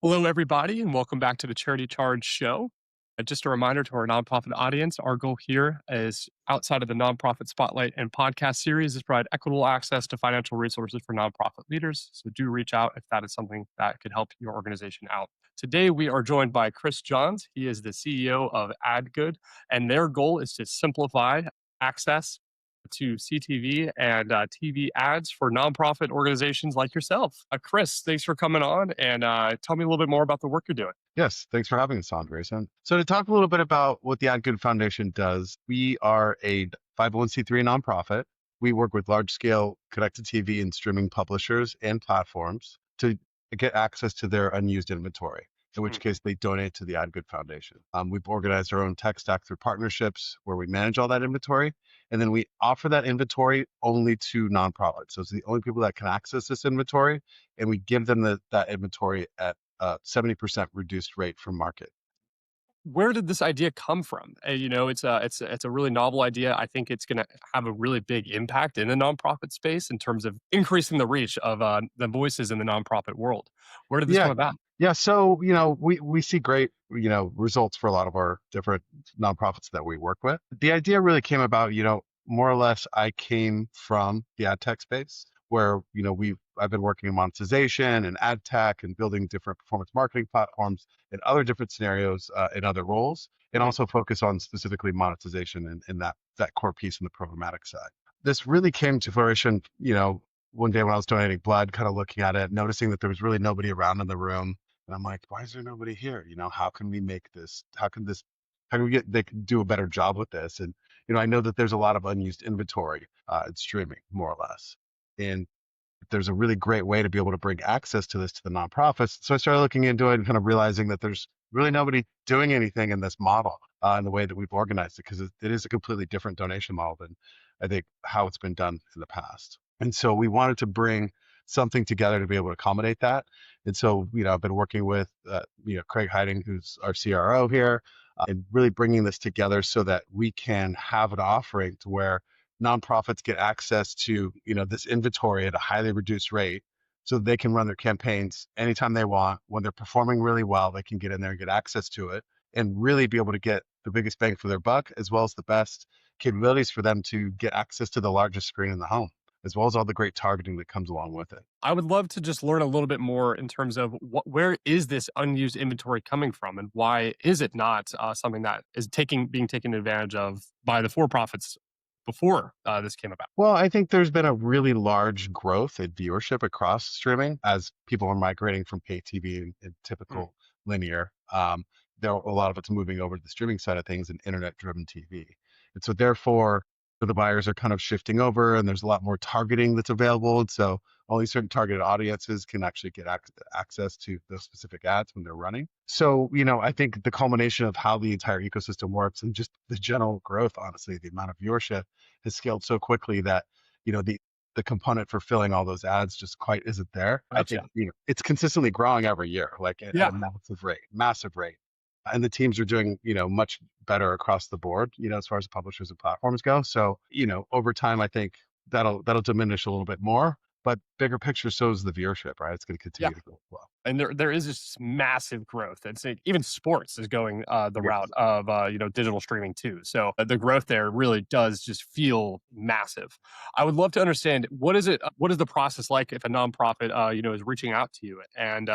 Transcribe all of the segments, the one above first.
Hello, everybody, and welcome back to the Charity Charge Show. Just a reminder to our nonprofit audience, our goal here is outside of the nonprofit spotlight and podcast series is provide equitable access to financial resources for nonprofit leaders. So do reach out if that is something that could help your organization out. Today, we are joined by Chris Johns. He is the CEO of AdGood, and their goal is to simplify access to CTV and TV ads for nonprofit organizations like yourself. Chris, thanks for coming on and tell me a little bit more about the work you're doing. Yes, thanks for having us on, Grayson. So to talk a little bit about what the AdGood Foundation does, we are a 501c3 nonprofit. We work with large-scale connected TV and streaming publishers and platforms to get access to their unused inventory, in which case they donate to the AdGood Foundation. We've organized our own tech stack through partnerships where we manage all that inventory, and then we offer that inventory only to nonprofits. So it's the only people that can access this inventory, and we give them that inventory at 70% reduced rate from market. Where did this idea come from? It's a really novel idea. I think it's going to have a really big impact in the nonprofit space in terms of increasing the reach of the voices in the nonprofit world. Where did this Yeah, come about? yeah. So we see great results for a lot of our different nonprofits that we work with. The idea really came about more or less. I came from the ad tech space where I've been working in monetization and ad tech and building different performance marketing platforms and other different scenarios in other roles, and Mhm. also focus on specifically monetization and that core piece in the programmatic side. This really came to fruition, one day when I was donating blood, kind of looking at it, noticing that there was really nobody around in the room. And I'm like, why is there nobody here? How can we make this? How can we they can do a better job with this? And, I know that there's a lot of unused inventory in streaming, more or less. And there's a really great way to be able to bring access to this to the nonprofits. So I started looking into it and kind of realizing that there's really nobody doing anything in this model in the way that we've organized it, because it is a completely different donation model than I think how it's been done in the past. And so we wanted to bring something together to be able to accommodate that. And so, I've been working with, Craig Hiding, who's our CRO here, and really bringing this together so that we can have an offering to where nonprofits get access to, this inventory at a highly reduced rate so they can run their campaigns anytime they want. When they're performing really well, they can get in there and get access to it and really be able to get the biggest bang for their buck, as well as the best capabilities for them to get access to the largest screen in the home, as well as all the great targeting that comes along with it. I would love to just learn a little bit more in terms of where is this unused inventory coming from, and why is it not something that is being taken advantage of by the for-profits before this came about? Well, I think there's been a really large growth in viewership across streaming as people are migrating from pay TV and Mm. typical linear. There a lot of it's moving over to the streaming side of things and internet-driven TV, and so therefore the buyers are kind of shifting over, and there's a lot more targeting that's available, and so only certain targeted audiences can actually get access to those specific ads when they're running. So, I think the culmination of how the entire ecosystem works and just the general growth, honestly, the amount of viewership has scaled so quickly that the component for filling all those ads just quite isn't there. I think Gotcha. it's consistently growing every year, like at Yeah. a massive rate, and the teams are doing much better across the board, as far as the publishers and platforms go. So over time, I think that'll diminish a little bit more, but bigger picture, so is the viewership, right? It's going to Yeah. continue to go well. And there is this massive growth. It's like even sports is going the route Yes. of digital streaming too. So the growth there really does just feel massive. I would love to understand what is it? What is the process like if a nonprofit is reaching out to you, and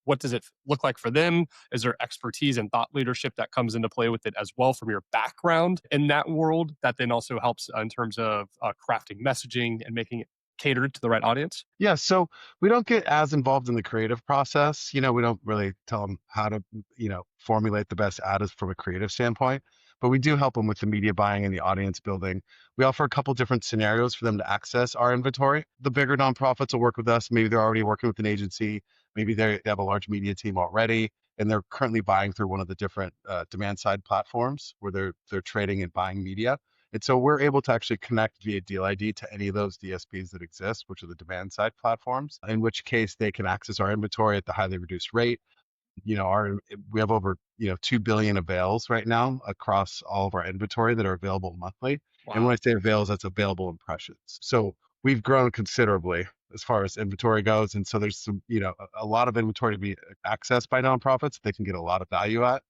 what does it look like for them? Is there expertise and thought leadership that comes into play with it as well from your background in that world that then also helps in terms of crafting messaging and making it catered to the right audience? Yeah, so we don't get as involved in the creative process. We don't really tell them how to, formulate the best ad from a creative standpoint, but we do help them with the media buying and the audience building. We offer a couple different scenarios for them to access our inventory. The bigger nonprofits will work with us. Maybe they're already working with an agency. Maybe they have a large media team already, and they're currently buying through one of the different demand side platforms where they're trading and buying media. And so we're able to actually connect via Deal ID to any of those DSPs that exist, which are the demand side platforms, in which case they can access our inventory at the highly reduced rate. We have over, 2 billion avails right now across all of our inventory that are available monthly. And when Wow. I say avails, that's available impressions. So we've grown considerably as far as inventory goes. And so there's some, a lot of inventory to be accessed by nonprofits. They can get a lot of value at.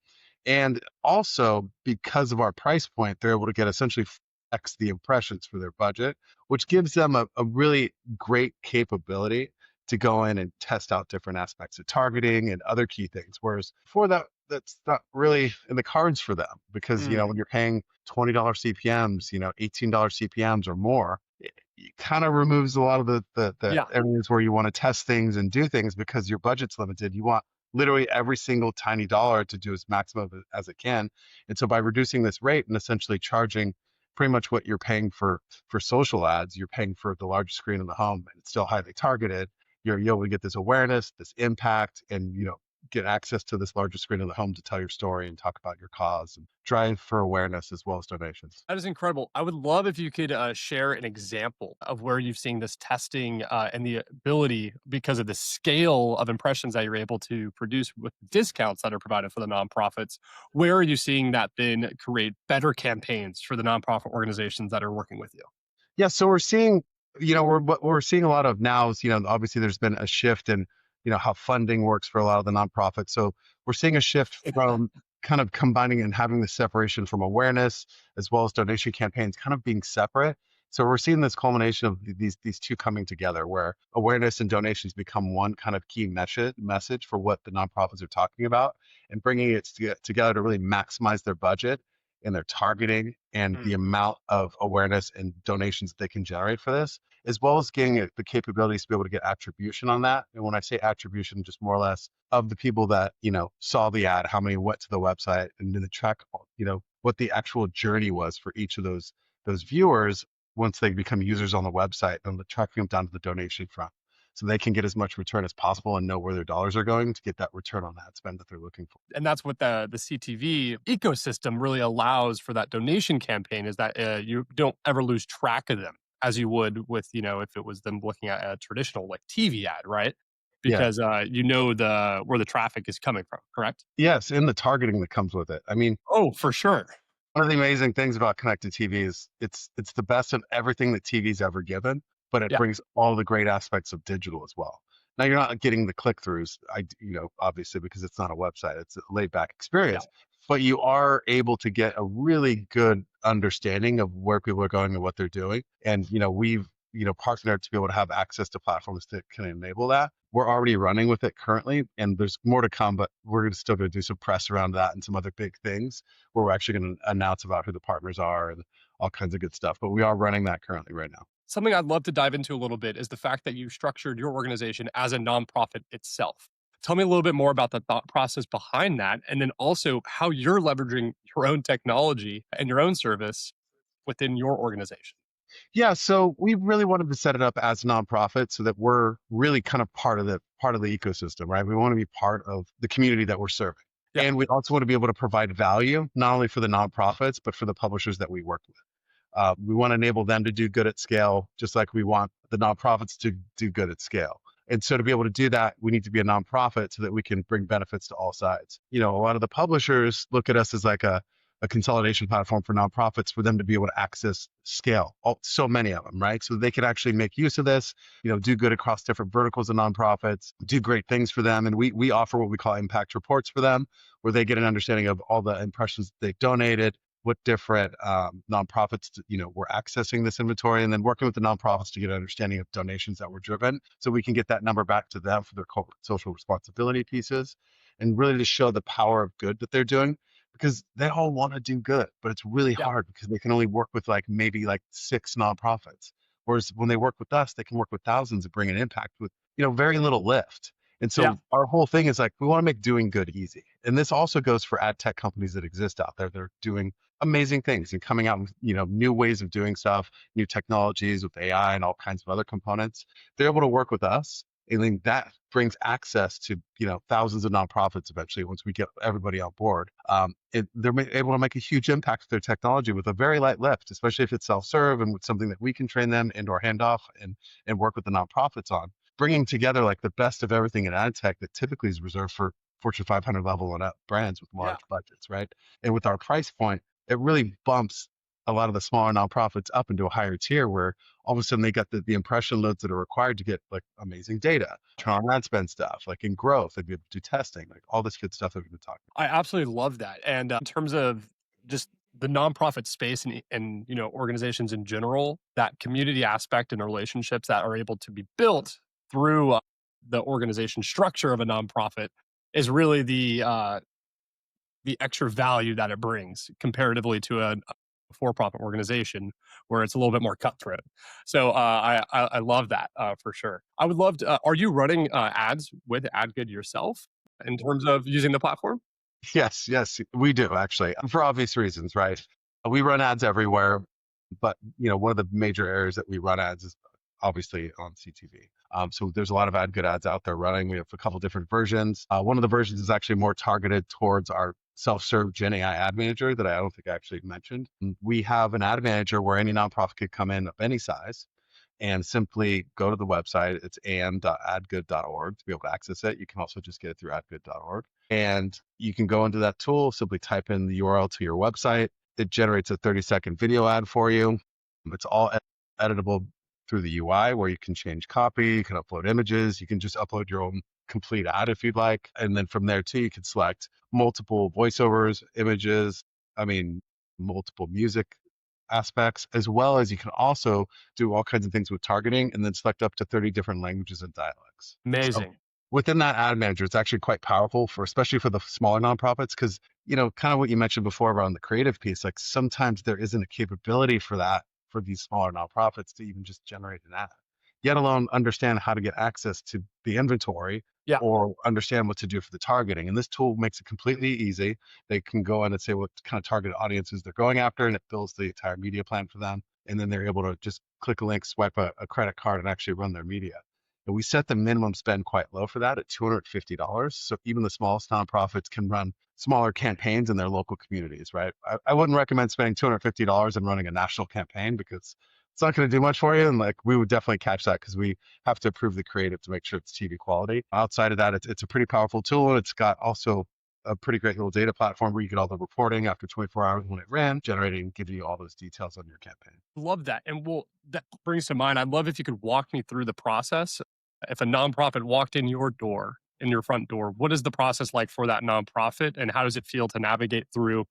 And also because of our price point, they're able to get essentially X the impressions for their budget, which gives them a really great capability to go in and test out different aspects of targeting and other key things. Whereas before that, that's not really in the cards for them because, Mm, when you're paying $20 CPMs, $18 CPMs or more, it kind of removes a lot of the yeah. areas where you want to test things and do things because your budget's limited. You want literally every single tiny dollar to do as maximum as it can. And so by reducing this rate and essentially charging pretty much what you're paying for social ads, you're paying for the largest screen in the home, and it's still highly targeted. You're able to get this awareness, this impact, and get access to this larger screen in the home to tell your story and talk about your cause and drive for awareness as well as donations. That is incredible. I would love if you could share an example of where you've seen this testing and the ability, because of the scale of impressions that you're able to produce with discounts that are provided for the nonprofits. Where are you seeing that then create better campaigns for the nonprofit organizations that are working with you? Yeah, so we're seeing, what we're seeing a lot of now is, obviously there's been a shift in, how funding works for a lot of the nonprofits. So we're seeing a shift from kind of combining and having the separation from awareness as well as donation campaigns kind of being separate. So we're seeing this culmination of these two coming together, where awareness and donations become one kind of key message for what the nonprofits are talking about, and bringing it together to really maximize their budget and their targeting and the Mm. amount of awareness and donations that they can generate for this, as well as getting the capabilities to be able to get attribution on that. And when I say attribution, just more or less of the people that, saw the ad, how many went to the website, and then the track, what the actual journey was for each of those viewers once they become users on the website, and the tracking them down to the donation front. So they can get as much return as possible and know where their dollars are going to get that return on that spend that they're looking for. And that's what the CTV ecosystem really allows for that donation campaign, is that you don't ever lose track of them as you would with, if it was them looking at a traditional like TV ad, right? Yeah. Because you know the where the traffic is coming from, correct? Yes, and the targeting that comes with it. I mean, Oh, for sure. one of the amazing things about connected TV is it's the best of everything that TV's ever given, but it Yeah, brings all the great aspects of digital as well. Now you're not getting the click-throughs, obviously because it's not a website, it's a laid-back yeah, experience, but you are able to get a really good understanding of where people are going and what they're doing. And we've partnered to be able to have access to platforms that can enable that. We're already running with it currently, and there's more to come, but we're still going to do some press around that and some other big things where we're actually going to announce about who the partners are and all kinds of good stuff. But we are running that currently right now. something I'd love to dive into a little bit is the fact that you structured your organization as a nonprofit itself. Tell me a little bit more about the thought process behind that, and then also how you're leveraging your own technology and your own service within your organization. Yeah, so we really wanted to set it up as a nonprofit so that we're really kind of part of the ecosystem, right? We want to be part of the community that we're serving. Yeah, And we also want to be able to provide value, not only for the nonprofits, but for the publishers that we work with. We want to enable them to do good at scale, just like we want the nonprofits to do good at scale. And so to be able to do that, we need to be a nonprofit so that we can bring benefits to all sides. A lot of the publishers look at us as like a consolidation platform for nonprofits for them to be able to access scale, so many of them, right? So they can actually make use of this, do good across different verticals of nonprofits, do great things for them. And we offer what we call impact reports for them, where they get an understanding of all the impressions they've donated, what different nonprofits were accessing this inventory, and then working with the nonprofits to get an understanding of donations that were driven, so we can get that number back to them for their corporate social responsibility pieces, and really to show the power of good that they're doing, because they all want to do good, but it's really yeah, hard because they can only work with maybe six nonprofits, whereas when they work with us, they can work with thousands and bring an impact with very little lift. And yeah, so our whole thing is we want to make doing good easy. And this also goes for ad tech companies that exist out there. They're doing amazing things and coming out with, new ways of doing stuff, new technologies with AI and all kinds of other components. They're able to work with us. And then that brings access to, thousands of nonprofits eventually once we get everybody on board. They're able to make a huge impact with their technology with a very light lift, especially if it's self-serve and with something that we can train them and/or hand off and work with the nonprofits on, bringing together the best of everything in ad tech that typically is reserved for Fortune 500 level and up brands with yeah. large budgets, right? And with our price point, it really bumps a lot of the smaller nonprofits up into a higher tier where all of a sudden they got the impression loads that are required to get like amazing data, turn on ad spend stuff, like in growth, and be able to do testing, like all this good stuff that we've been talking I absolutely love that. And in terms of just the nonprofit space and organizations in general, that community aspect and relationships that are able to be built through the organization structure of a nonprofit is really the extra value that it brings comparatively to a for-profit organization where it's a little bit more cutthroat. So I love that for sure. I would love to. Are you running ads with AdGood yourself in terms of using the platform? Yes, yes, we do actually, for obvious reasons, right? We run ads everywhere, but one of the major areas that we run ads is obviously on CTV. So there's a lot of ad good ads out there running. We have a couple different versions. One of the versions is actually more targeted towards our self-serve Gen AI ad manager that I don't think I actually mentioned. We have an ad manager where any nonprofit could come in of any size and simply go to the website. It's am.adgood.org to be able to access it. You can also just get it through adgood.org. And you can go into that tool, simply type in the URL to your website. It generates a 30-second video ad for you. It's all editable through the UI where you can change copy, you can upload images, you can just upload your own complete ad if you'd like. And then from there too, you can select multiple voiceovers, images, I mean, multiple music aspects, as well as you can also do all kinds of things with targeting and then select up to 30 different languages and dialects. So Amazing. within that ad manager, it's actually quite powerful for, especially for the smaller nonprofits, because, kind of what you mentioned before around the creative piece, like sometimes there isn't a capability for that for these smaller nonprofits to even just generate an ad, yet alone understand how to get access to the inventory Yeah. or understand what to do for the targeting. And this tool makes it completely easy. They can go in and say what kind of target audiences they're going after, and it builds the entire media plan for them. And then they're able to just click a link, swipe a credit card, and actually run their media. And we set the minimum spend quite low for that at $250. So even the smallest nonprofits can run smaller campaigns in their local communities, right? I wouldn't recommend spending $250 and running a national campaign because it's not going to do much for you. And like we would definitely catch that because we have to approve the creative to make sure it's TV quality. Outside of that, it's a pretty powerful tool. And it's got also a pretty great little data platform where you get all the reporting after 24 hours when it ran, generating, giving you all those details on your campaign. Love that. And well, that brings to mind, I'd love if you could walk me through the process. If a nonprofit walked in your front door, what is the process like for that nonprofit? And how does it feel to navigate through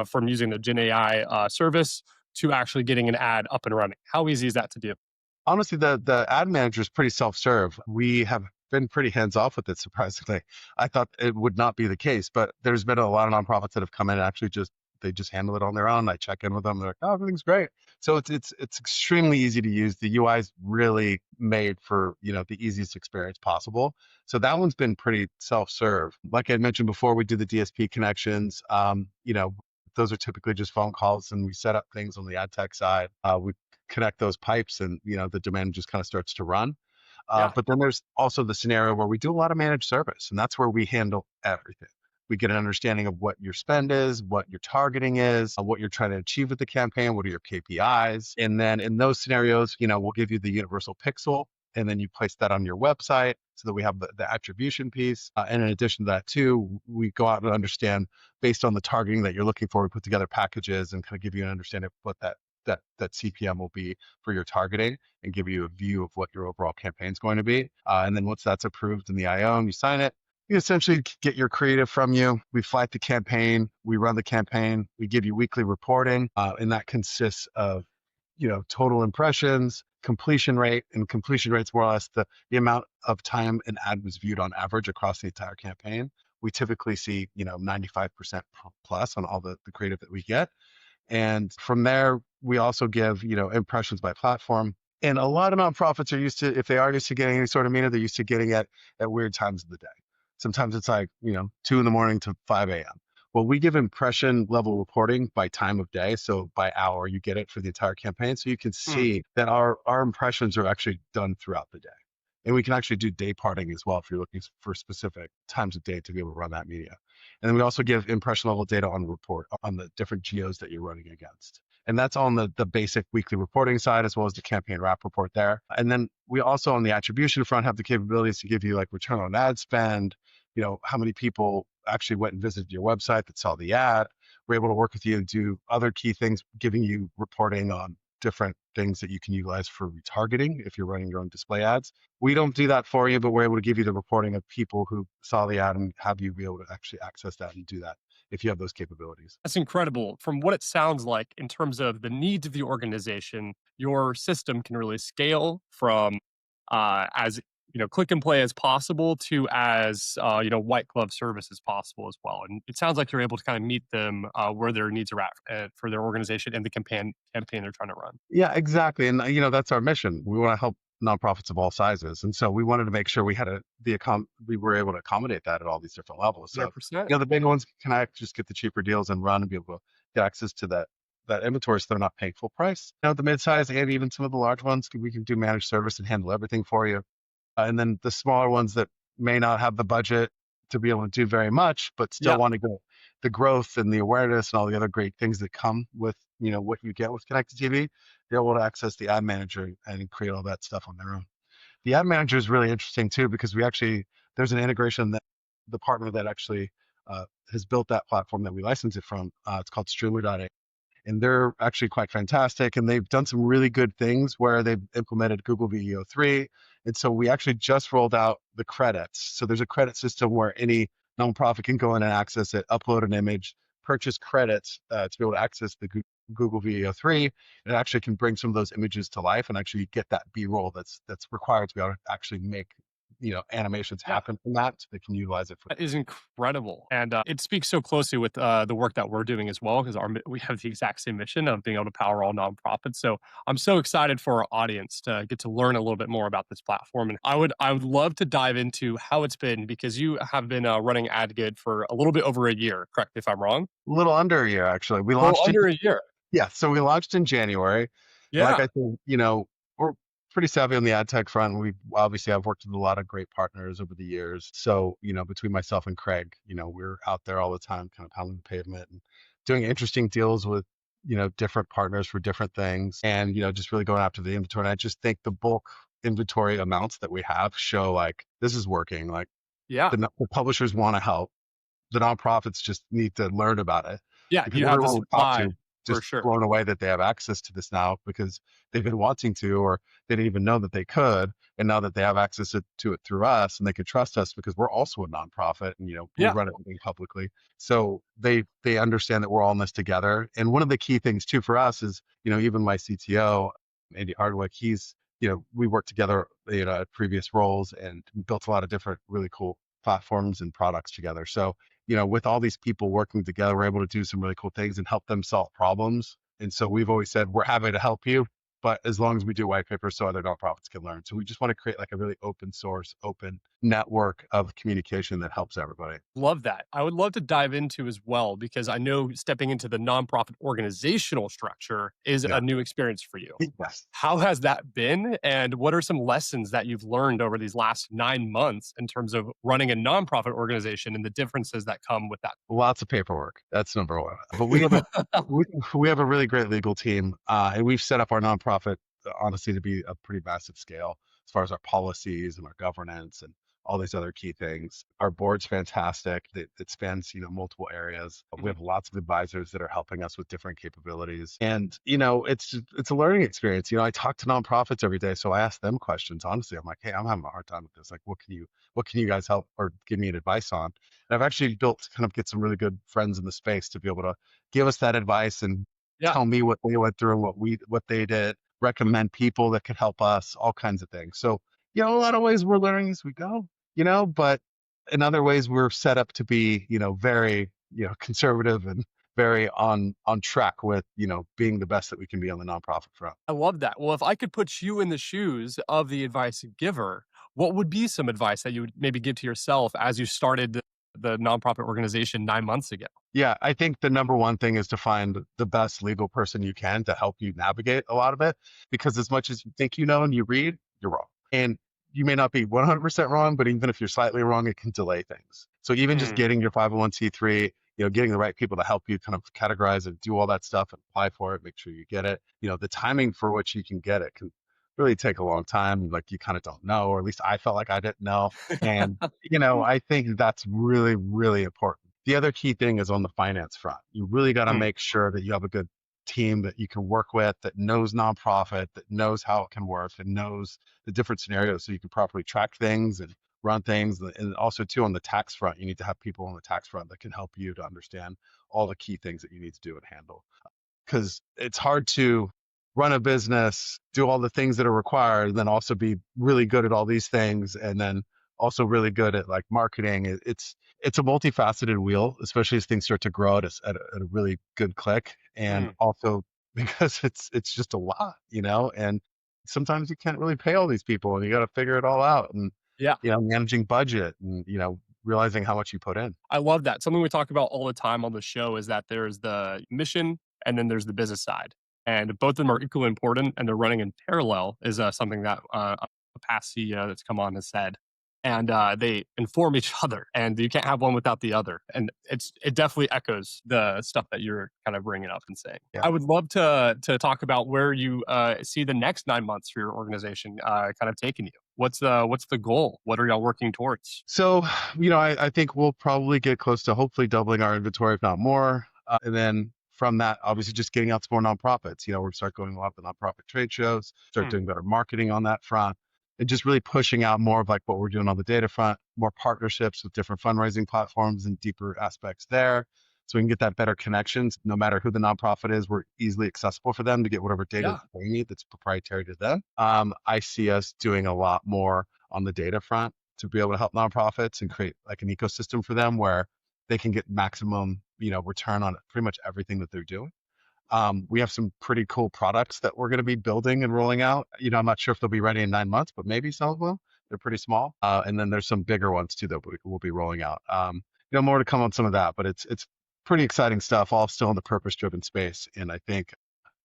from using the Gen AI service to actually getting an ad up and running? How easy is that to do? Honestly, the ad manager is pretty self-serve. We have been pretty hands-off with it, surprisingly. I thought it would not be the case, but there's been a lot of nonprofits that have come in and actually they just handle it on their own. I check in with them. They're like, oh, everything's great. So it's extremely easy to use. The UI is really made for, the easiest experience possible. So that one's been pretty self-serve. Like I mentioned before, we do the DSP connections. Those are typically just phone calls, and we set up things on the ad tech side. We connect those pipes, and the demand just kind of starts to run. Yeah. But then there's also the scenario where we do a lot of managed service, and that's where we handle everything. We get an understanding of what your spend is, what your targeting is, what you're trying to achieve with the campaign, what are your KPIs. And then in those scenarios, we'll give you the universal pixel, and then you place that on your website so that we have the attribution piece. And in addition to that, too, we go out and understand based on the targeting that you're looking for, we put together packages and kind of give you an understanding of what that CPM will be for your targeting and give you a view of what your overall campaign is going to be. And then once that's approved in the IO and you sign it, we essentially get your creative from you. We flight the campaign, we run the campaign, we give you weekly reporting, and that consists of total impressions, completion rate, and completion rate's more or less the amount of time an ad was viewed on average across the entire campaign. We typically see 95% plus on all the creative that we get. And from there, we also give, impressions by platform. And a lot of nonprofits are used to, if they are used to getting any sort of media, they're used to getting it at weird times of the day. Sometimes it's like, 2 a.m. to 5 a.m. Well, we give impression level reporting by time of day. So by hour, you get it for the entire campaign. So you can Mm. see that our impressions are actually done throughout the day. And we can actually do day parting as well if you're looking for specific times of day to be able to run that media. And then we also give impression level data on report on the different geos that you're running against. And that's on the basic weekly reporting side as well as the campaign wrap report there. And then we also on the attribution front have the capabilities to give you like return on ad spend, how many people actually went and visited your website that saw the ad. we're able to work with you and do other key things, giving you reporting on different things that you can utilize for retargeting if you're running your own display ads. We don't do that for you, but we're able to give you the reporting of people who saw the ad and have you be able to actually access that and do that if you have those capabilities. That's incredible. From what it sounds like in terms of the needs of the organization, your system can really scale from as click and play as possible to as white glove service as possible as well. And it sounds like you're able to kind of meet them where their needs are at for their organization and the campaign they're trying to run. Yeah, exactly. And that's our mission. We want to help nonprofits of all sizes. And so we wanted to make sure we had we were able to accommodate that at all these different levels. So, 100%. the big ones can I just get the cheaper deals and run and be able to get access to that inventory so they're not paying full price. The mid-size and even some of the large ones, we can do managed service and handle everything for you. And then the smaller ones that may not have the budget to be able to do very much, but still Yeah. want to go the growth and the awareness and all the other great things that come with, what you get with connected TV, they're able to access the ad manager and create all that stuff on their own. The ad manager is really interesting too, because there's an integration that the partner that actually has built that platform that we license it from. It's called Streamer.a, and they're actually quite fantastic. And they've done some really good things where they've implemented Google VEO 3. And so we actually just rolled out the credits. So there's a credit system where any nonprofit can go in and access it, upload an image, purchase credits to be able to access the Google VEO 3. And it actually can bring some of those images to life and actually get that B-roll that's required to be able to actually make animations Yeah. happen from that, so they can utilize it for. That is incredible, and it speaks so closely with the work that we're doing as well because we have the exact same mission of being able to power all nonprofits. So I'm so excited for our audience to get to learn a little bit more about this platform, and I would love to dive into how it's been because you have been running AdGood for a little bit over a year. Correct me if I'm wrong. A little under a year, actually. We A little launched in under a year. Yeah, so we launched in January. And like Yeah. I said, we're pretty savvy on the ad tech front. I've worked with a lot of great partners over the years. So, between myself and Craig, we're out there all the time, kind of pounding the pavement and doing interesting deals with, different partners for different things and, just really going after the inventory. And I just think the bulk inventory amounts that we have show like this is working. Like Yeah. the publishers want to help. The nonprofits just need to learn about it Yeah. because You have the everyone we talk supply to for just sure. blown away that they have access to this now because they've been wanting to, or they didn't even know that they could. And now that they have access to it through us and they can trust us because we're also a nonprofit and, we Yeah. run everything publicly. So they understand that we're all in this together. And one of the key things too for us is, even my CTO, Andy Hardwick, we worked together, at previous roles and built a lot of different really cool platforms and products together. So with all these people working together, we're able to do some really cool things and help them solve problems. And so we've always said, we're happy to help you, but as long as we do white papers so other nonprofits can learn. So we just want to create like a really open source, open network of communication that helps everybody. Love that. I would love to dive into as well because I know stepping into the nonprofit organizational structure is Yeah. a new experience for you. Yes. How has that been? And what are some lessons that you've learned over these last 9 months in terms of running a nonprofit organization and the differences that come with that? Lots of paperwork. That's number one. But we have a really great legal team, and we've set up our nonprofit honestly to be a pretty massive scale as far as our policies and our governance and all these other key things. Our board's fantastic. It spans multiple areas. We Mhm. have lots of advisors that are helping us with different capabilities, and it's a learning experience. I talk to nonprofits every day, so I ask them questions. Honestly, I'm like, hey, I'm having a hard time with this. Like, what can you guys help or give me an advice on? And I've actually get some really good friends in the space to be able to give us that advice and Yeah, tell me what they went through and what they did, recommend people that could help us, all kinds of things. So, a lot of ways we're learning as we go, but in other ways we're set up to be, very, conservative and very on track with, being the best that we can be on the nonprofit front. I love that. Well, if I could put you in the shoes of the advice giver, what would be some advice that you would maybe give to yourself as you started the nonprofit organization 9 months ago? Yeah, I think the number one thing is to find the best legal person you can to help you navigate a lot of it. Because as much as you think you know and you read, you're wrong. And you may not be 100% wrong, but even if you're slightly wrong, it can delay things. So even just Hmm. getting your 501(c)(3, getting the right people to help you kind of categorize and do all that stuff and apply for it, make sure you get it. The timing for which you can get it can really take a long time. Like you kind of don't know, or at least I felt like I didn't know. And, I think that's really, really important. The other key thing is on the finance front. You really got to Hmm. make sure that you have a good team that you can work with, that knows nonprofit, that knows how it can work, that knows the different scenarios so you can properly track things and run things. And also, too, on the tax front, you need to have people on the tax front that can help you to understand all the key things that you need to do and handle, because it's hard to run a business, do all the things that are required, and then also be really good at all these things, and then also really good at like marketing. It's a multifaceted wheel, especially as things start to grow at a really good click, and Hmm. also because it's just a lot, and sometimes you can't really pay all these people, and you got to figure it all out, and Yeah. managing budget, and realizing how much you put in. I love that. Something we talk about all the time on the show is that there's the mission and then there's the business side. And both of them are equally important and they're running in parallel is something that a past CEO that's come on has said. And they inform each other and you can't have one without the other. And it definitely echoes the stuff that you're kind of bringing up and saying. Yeah. I would love to talk about where you see the next 9 months for your organization kind of taking you. What's the goal? What are y'all working towards? So, I think we'll probably get close to hopefully doubling our inventory, if not more. And then from that, obviously, just getting out to more nonprofits. We start going a lot of the nonprofit trade shows, start Hmm. doing better marketing on that front, and just really pushing out more of like what we're doing on the data front, more partnerships with different fundraising platforms and deeper aspects there. So we can get that better connections. No matter who the nonprofit is, we're easily accessible for them to get whatever data Yeah. that they need that's proprietary to them. I see us doing a lot more on the data front to be able to help nonprofits and create like an ecosystem for them where they can get maximum, return on pretty much everything that they're doing. We have some pretty cool products that we're going to be building and rolling out. I'm not sure if they'll be ready in 9 months, but maybe some of them. They're pretty small. And then there's some bigger ones too that we'll be rolling out. More to come on some of that, but it's pretty exciting stuff, all still in the purpose-driven space. And I think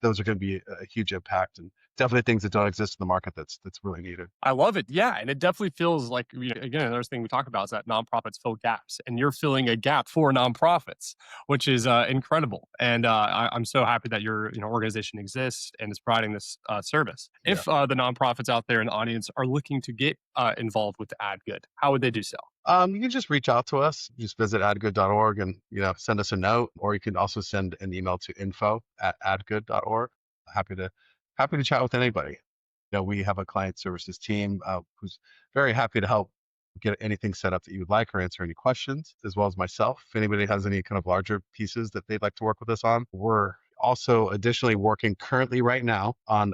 those are going to be a huge impact and definitely things that don't exist in the market that's really needed. I love it. Yeah, and it definitely feels like again another thing we talk about is that nonprofits fill gaps, and you're filling a gap for nonprofits, which is incredible. And I'm so happy that your organization exists and is providing this service. Yeah. If the nonprofits out there in the audience are looking to get involved with AdGood, how would they do so? You can just reach out to us. Just visit adgood.org and send us a note, or you can also send an email to info@adgood.org. Happy to happy to chat with anybody. We have a client services team who's very happy to help get anything set up that you would like or answer any questions, as well as myself. If anybody has any kind of larger pieces that they'd like to work with us on, we're also additionally working currently right now on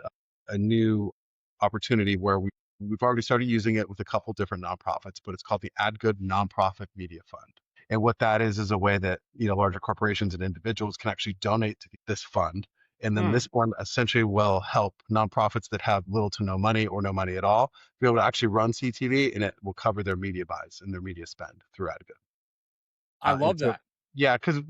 a new opportunity where we've already started using it with a couple different nonprofits, but it's called the AdGood Nonprofit Media Fund. And what that is a way that larger corporations and individuals can actually donate to this fund. And then Hmm. this one essentially will help nonprofits that have little to no money or no money at all be able to actually run CTV, and it will cover their media buys and their media spend through AdGood. I And love so, that. yeah, because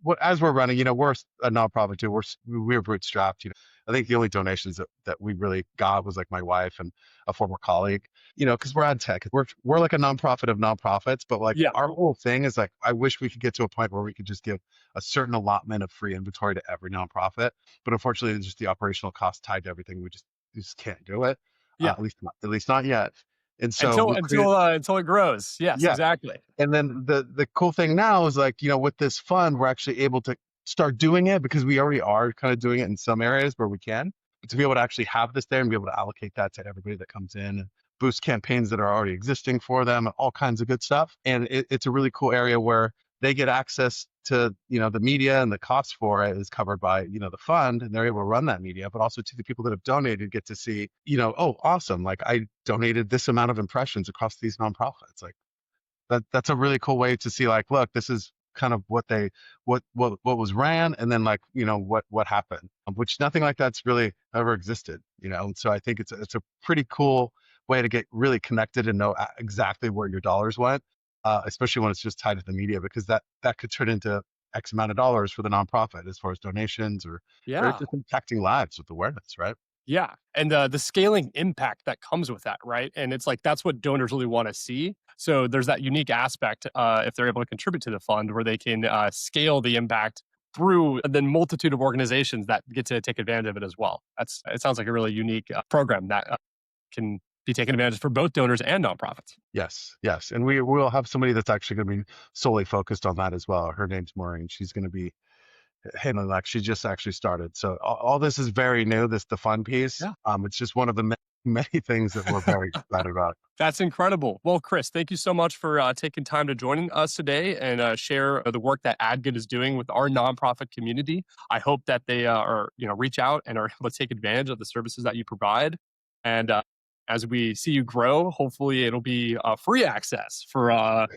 what as we're running, we're a nonprofit too. We're bootstrapped. I think the only donations that we really got was like my wife and a former colleague. Because we're ad tech, we're like a nonprofit of nonprofits, but like Yeah, our whole thing is like I wish we could get to a point where we could just give a certain allotment of free inventory to every nonprofit, but unfortunately, it's just the operational cost tied to everything. We just can't do it. yeah. At least not yet. And so Until we've created, until it grows. Yes, yeah, exactly. and then the cool thing now is like, with this fund, we're actually able to start doing it because we already are kind of doing it in some areas where we can. But to be able to actually have this there and be able to allocate that to everybody that comes in and boost campaigns that are already existing for them, all kinds of good stuff. And it's a really cool area where they get access to, the media, and the cost for it is covered by, the fund, and they're able to run that media, but also to the people that have donated get to see, oh, awesome. Like I donated this amount of impressions across these nonprofits. Like, that's a really cool way to see like, look, this is kind of what was ran, and then like what happened, which nothing like that's really ever existed. And so I think it's a pretty cool way to get really connected and know exactly where your dollars went, especially when it's just tied to the media, because that could turn into X amount of dollars for the nonprofit as far as donations, or Yeah. just impacting lives with awareness, right? Yeah, and the scaling impact that comes with that, right? And it's like that's what donors really want to see. So there's that unique aspect if they're able to contribute to the fund, where they can scale the impact through the multitude of organizations that get to take advantage of it as well. It sounds like a really unique program that can be taken advantage of for both donors and nonprofits. Yes, yes. And we'll have somebody that's actually going to be solely focused on that as well. Her name's Maureen. She's going to be handling that. She just actually started. So all this is very new, the fun piece. Yeah. It's just one of the many things that we're very excited about. That's incredible. Well, Chris, thank you so much for taking time to join us today and share the work that AdGood is doing with our nonprofit community. I hope that they reach out and are able to take advantage of the services that you provide. And as we see you grow, hopefully it'll be free access for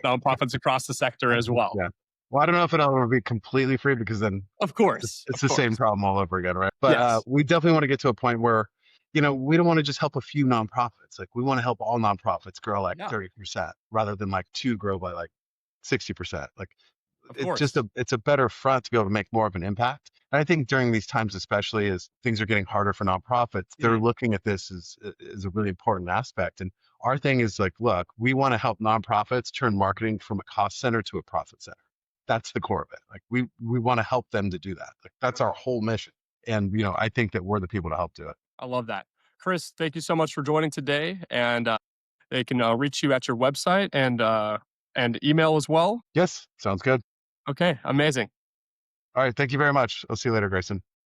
nonprofits across the sector as well. Yeah. Well, I don't know if it'll ever be completely free because then Of course, it's of the same course. problem all over again, right? But Yes, we definitely want to get to a point where, we don't want to just help a few nonprofits. Like we want to help all nonprofits grow like yeah, 30% rather than like two grow by like 60%. Like of it's just course. it's a better front to be able to make more of an impact. And I think during these times, especially as things are getting harder for nonprofits, they're Mhm. looking at this as a really important aspect. And our thing is like, look, we want to help nonprofits turn marketing from a cost center to a profit center. That's the core of it. Like we want to help them to do that. Like that's our whole mission. And I think that we're the people to help do it. I love that. Chris, thank you so much for joining today. And they can reach you at your website and email as well. Yes, sounds good. Okay, amazing. All right, thank you very much. I'll see you later, Grayson.